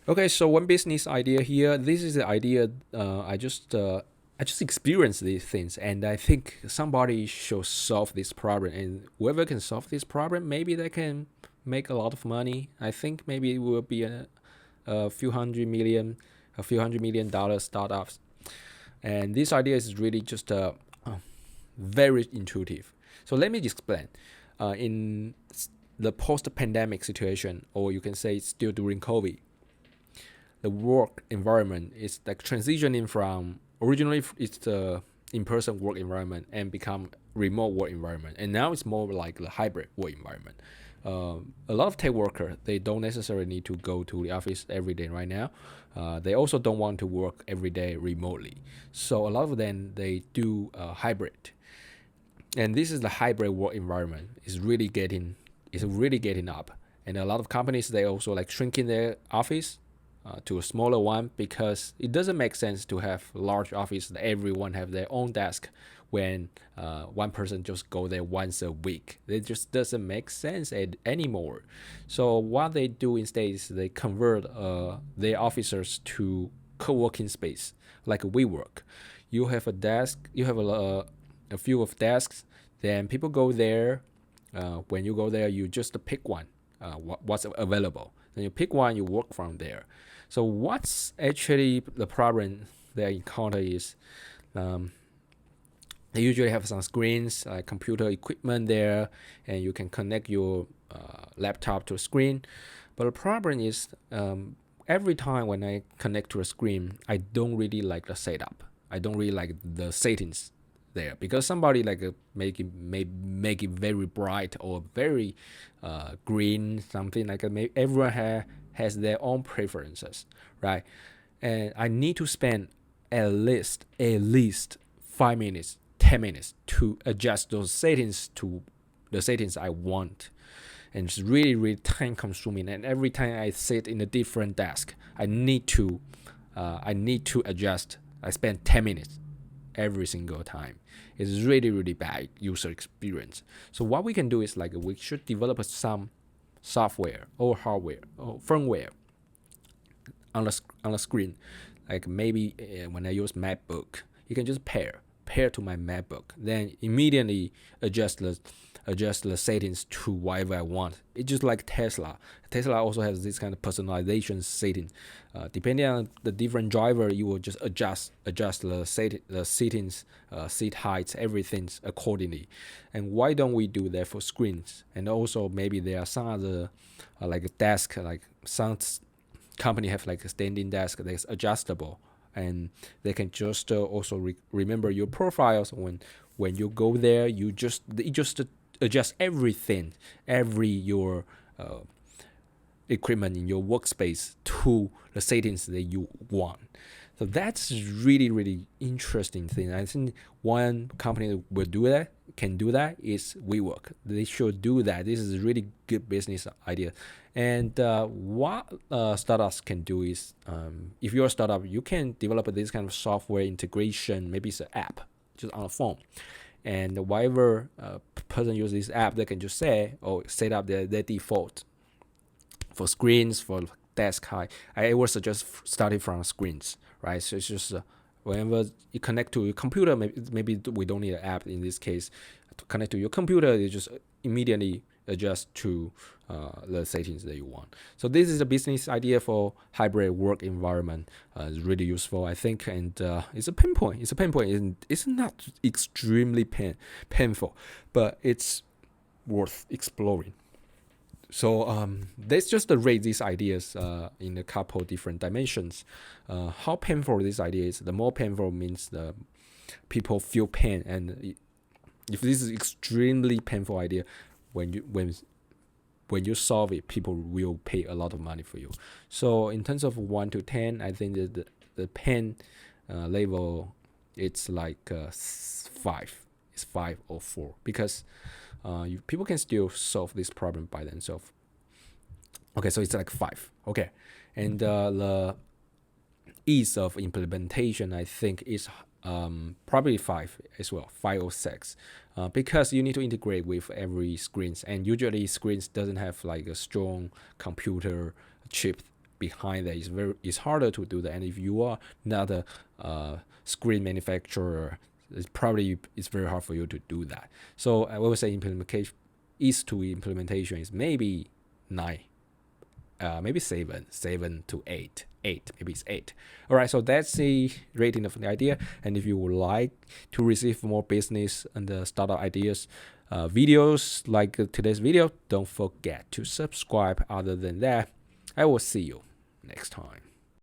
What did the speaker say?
Okay, so one business idea here. This is the idea. I just experienced these things, and I think somebody should solve this problem. And whoever can solve this problem, maybe they can make a lot of money. I think maybe it will be a few hundred million dollar startups. And this idea is really just very intuitive. So let me explain. In the post-pandemic situation, or you can say it's still during COVID, the work environment is like transitioning from originally it's the in-person work environment and become remote work environment, and now it's more like the hybrid work environment. A lot of tech workers, they don't necessarily need to go to the office every day right now. They also don't want to work every day remotely, so a lot of them they do hybrid, and this is the hybrid work environment is really getting up, and a lot of companies they also like shrinking their office to a smaller one, because it doesn't make sense to have large office that everyone have their own desk when one person just go there once a week. It just doesn't make sense anymore. So what they do instead is they convert their officers to co-working space like WeWork. You have a desk, you have a few of desks, then people go there. When you go there, you just pick one, what's available. Then you pick one, you work from there. So what's actually the problem they encounter is um, they usually have some screens, computer equipment there, and you can connect your laptop to a screen. But the problem is every time when I connect to a screen, I don't really like the setup. I don't really like the settings there, because somebody like make it very bright or very green, something like that. Everyone has their own preferences, right? And I need to spend at least 5 minutes, 10 minutes to adjust those settings to the settings I want. And it's really, really time consuming. And every time I sit in a different desk, I need to adjust. I spend 10 minutes every single time. It's really, really bad user experience. So what we can do is like we should develop some software or hardware or firmware on the screen. Like maybe when I use MacBook, you can just pair to my MacBook, then immediately adjust the settings to whatever I want. It's just like Tesla. Tesla also has this kind of personalization setting. Depending on the different driver, you will just adjust the settings, seat heights, everything accordingly. And why don't we do that for screens? And also maybe there are some other like a desk, like some company have like a standing desk that's adjustable, and they can just also remember your profiles. When you go there, you just adjust everything, every your equipment in your workspace to the settings that you want. So that's really, really interesting thing. I think one company that will do that, can do that, is WeWork. They should do that. This is a really good business idea. And what startups can do is, if you're a startup, you can develop this kind of software integration. Maybe it's an app just on a phone, and whatever person uses this app, they can just say or set up their default for screens, for desk height. I would suggest starting from screens, right? So it's just whenever you connect to your computer, maybe we don't need an app in this case. To connect to your computer, you just immediately adjust to the settings that you want. So this is a business idea for hybrid work environment. It's really useful, I think, and it's a pain point. It's a pain point. It's not extremely painful, but it's worth exploring. So let's just rate these ideas in a couple different dimensions. How painful this idea is. The more painful means the people feel pain, and if this is extremely painful idea, when you solve it, people will pay a lot of money for you. So in terms of 1 to 10, I think that the pain level, it's like 5. It's 5 or 4, because people can still solve this problem by themselves. Okay, so it's like 5. Okay, and the ease of implementation, I think, is probably 5 as well, 5 or 6, because you need to integrate with every screens, and usually screens doesn't have like a strong computer chip behind that. It's harder to do that. And if you are not a screen manufacturer, it's very hard for you to do that. So I would say implementation is maybe 9, maybe 7 to 8. Maybe it's 8. All right, so that's the rating of the idea. And if you would like to receive more business and startup ideas videos like today's video, don't forget to subscribe. Other than that, I will see you next time.